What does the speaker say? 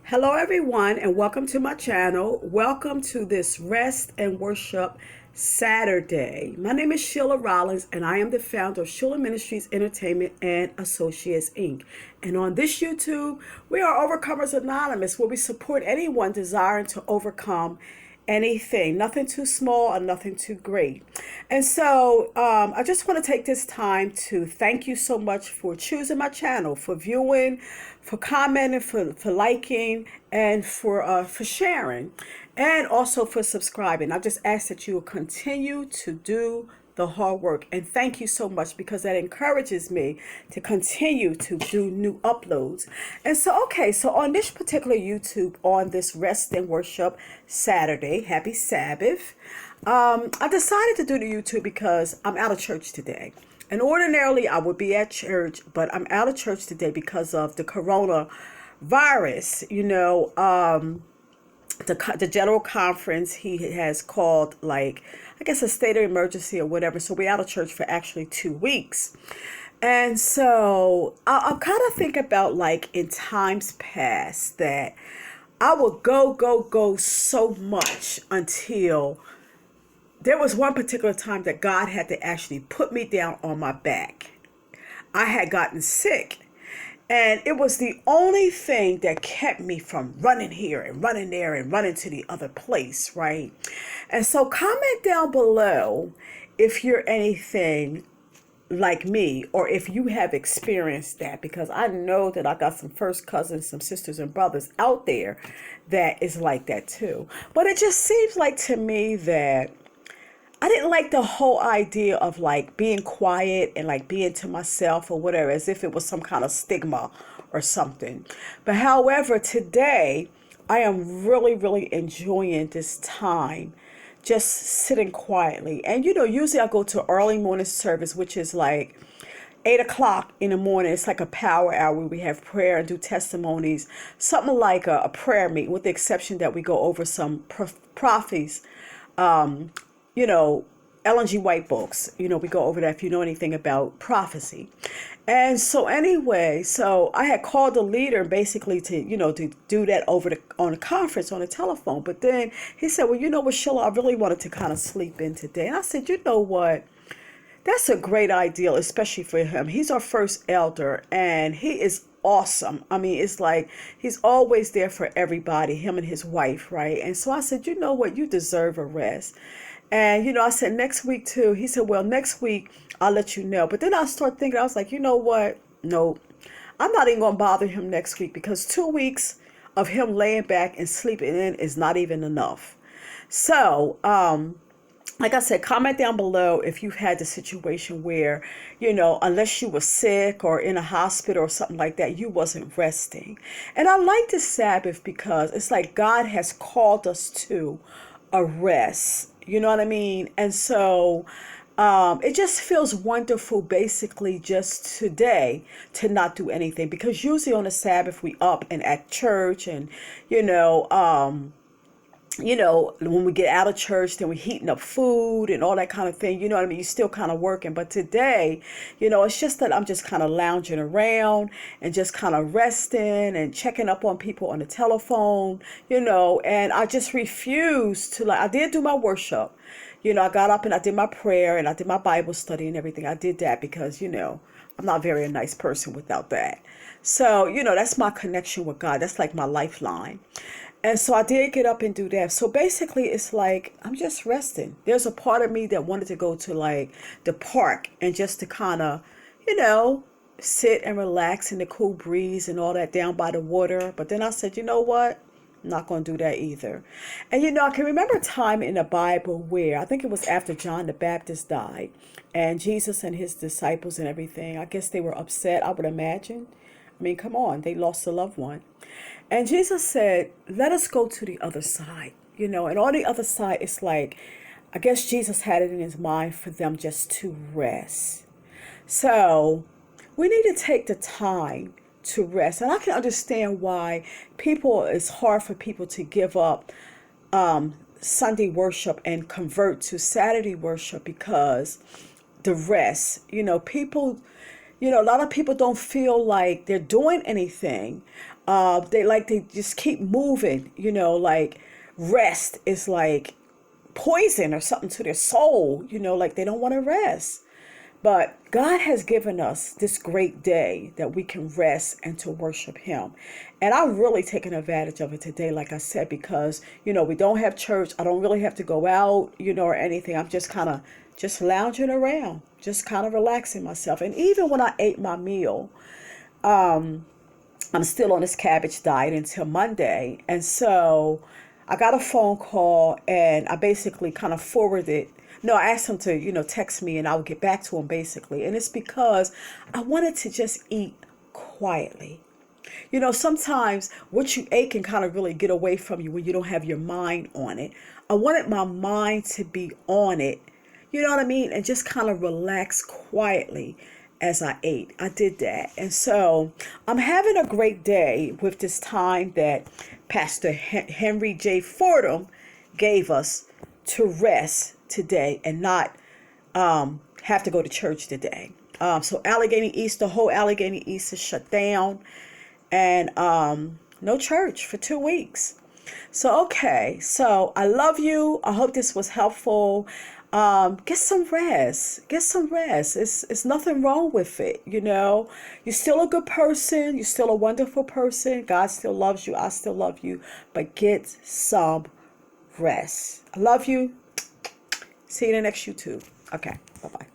Hello, everyone, and welcome to my channel. Welcome to this Rest and Worship Saturday. My name is Sheila Rollins, and I am the founder of H.U.L.A Ministries Entertainment and Associates, Inc. And on this YouTube, we are Overcomers Anonymous, where we support anyone desiring to overcome anything, nothing too small or nothing too great. And so I just want to take this time to thank you so much for choosing my channel, for viewing, for commenting, for liking, and for sharing, and also for subscribing. I just ask that you will continue to do the hard work, and thank you so much, because that encourages me to continue to do new uploads. And so so on this particular YouTube, on this Rest and Worship Saturday, happy Sabbath, I decided to do the YouTube because I'm out of church today. And ordinarily I would be at church, but I'm out of church today because of the coronavirus. The general conference, he has called, like, I guess, a state of emergency or whatever. So we're out of church for actually 2 weeks. And so I'm kind of thinking about, like, in times past, that I would go so much until there was one particular time that God had to actually put me down on my back. I had gotten sick. And it was the only thing that kept me from running here and running there and running to the other place, right? And so comment down below if you're anything like me, or if you have experienced that, because I know that I got some first cousins, some sisters and brothers out there that is like that too. But it just seems like to me that I didn't like the whole idea of, like, being quiet and, like, being to myself or whatever, as if it was some kind of stigma or something. But however, today I am really enjoying this time, just sitting quietly. And usually I go to early morning service, which is like 8 o'clock in the morning. It's like a power hour where we have prayer and do testimonies, something like a prayer meeting, with the exception that we go over some prophecies, you know, Ellen G. White books. We go over that if you know anything about prophecy. And so anyway, so I had called the leader basically to do that on a conference on the telephone. But then he said, well, you know what, Sheila, I really wanted to kind of sleep in today. And I said, you know what? That's a great idea, especially for him. He's our first elder, and he is awesome. I mean, it's like he's always there for everybody, him and his wife, right? And so I said, you know what? You deserve a rest. And, I said, next week too. He said, well, next week I'll let you know. But then I started thinking, I was like, you know what? No, I'm not even going to bother him next week, because 2 weeks of him laying back and sleeping in is not even enough. So, like I said, comment down below if you've had the situation where, unless you were sick or in a hospital or something like that, you wasn't resting. And I like the Sabbath because it's like God has called us to a rest. You know what I mean? And so it just feels wonderful, basically, just today to not do anything, because usually on the Sabbath we up and at church, and when we get out of church, then we're heating up food and all that kind of thing. You know what I mean? You're still kind of working. But today, it's just that I'm just kind of lounging around and just kind of resting and checking up on people on the telephone, and I just refuse to, like, I did do my worship. I got up and I did my prayer and I did my Bible study and everything. I did that because, I'm not very a nice person without that. So, that's my connection with God. That's like my lifeline. And so I did get up and do that. So basically, it's like I'm just resting. There's a part of me that wanted to go to, like, the park and just to kind of, sit and relax in the cool breeze and all that down by the water. But then I said, you know what? I'm not going to do that either. And, I can remember a time in the Bible where I think it was after John the Baptist died, and Jesus and his disciples and everything, I guess they were upset, I would imagine. I mean, come on, they lost a loved one. And Jesus said, let us go to the other side, and on the other side, it's like, I guess Jesus had it in his mind for them just to rest. So we need to take the time to rest. And I can understand why it's hard for people to give up Sunday worship and convert to Saturday worship, because the rest, people, A lot of people don't feel like they're doing anything. They just keep moving, like rest is like poison or something to their soul, like they don't want to rest. But God has given us this great day that we can rest and to worship Him. And I've really taken advantage of it today, like I said, because, we don't have church. I don't really have to go out, or anything. I'm just kind of just lounging around, just kind of relaxing myself. And even when I ate my meal, I'm still on this cabbage diet until Monday. And so I got a phone call and I basically kind of forwarded. No, I asked him to, text me and I would get back to him basically. And it's because I wanted to just eat quietly. Sometimes what you ate can kind of really get away from you when you don't have your mind on it. I wanted my mind to be on it, you know what I mean? And just kind of relax quietly as I ate. I did that. And so I'm having a great day with this time that Pastor Henry J. Fordham gave us to rest today and not have to go to church today. So Allegheny East, the whole Allegheny East is shut down, and no church for 2 weeks. So, okay. So I love you. I hope this was helpful. Get some rest. Get some rest. It's nothing wrong with it. You're still a good person. You're still a wonderful person. God still loves you. I still love you. But get some rest. I love you. See you in the next YouTube. Okay. Bye-bye.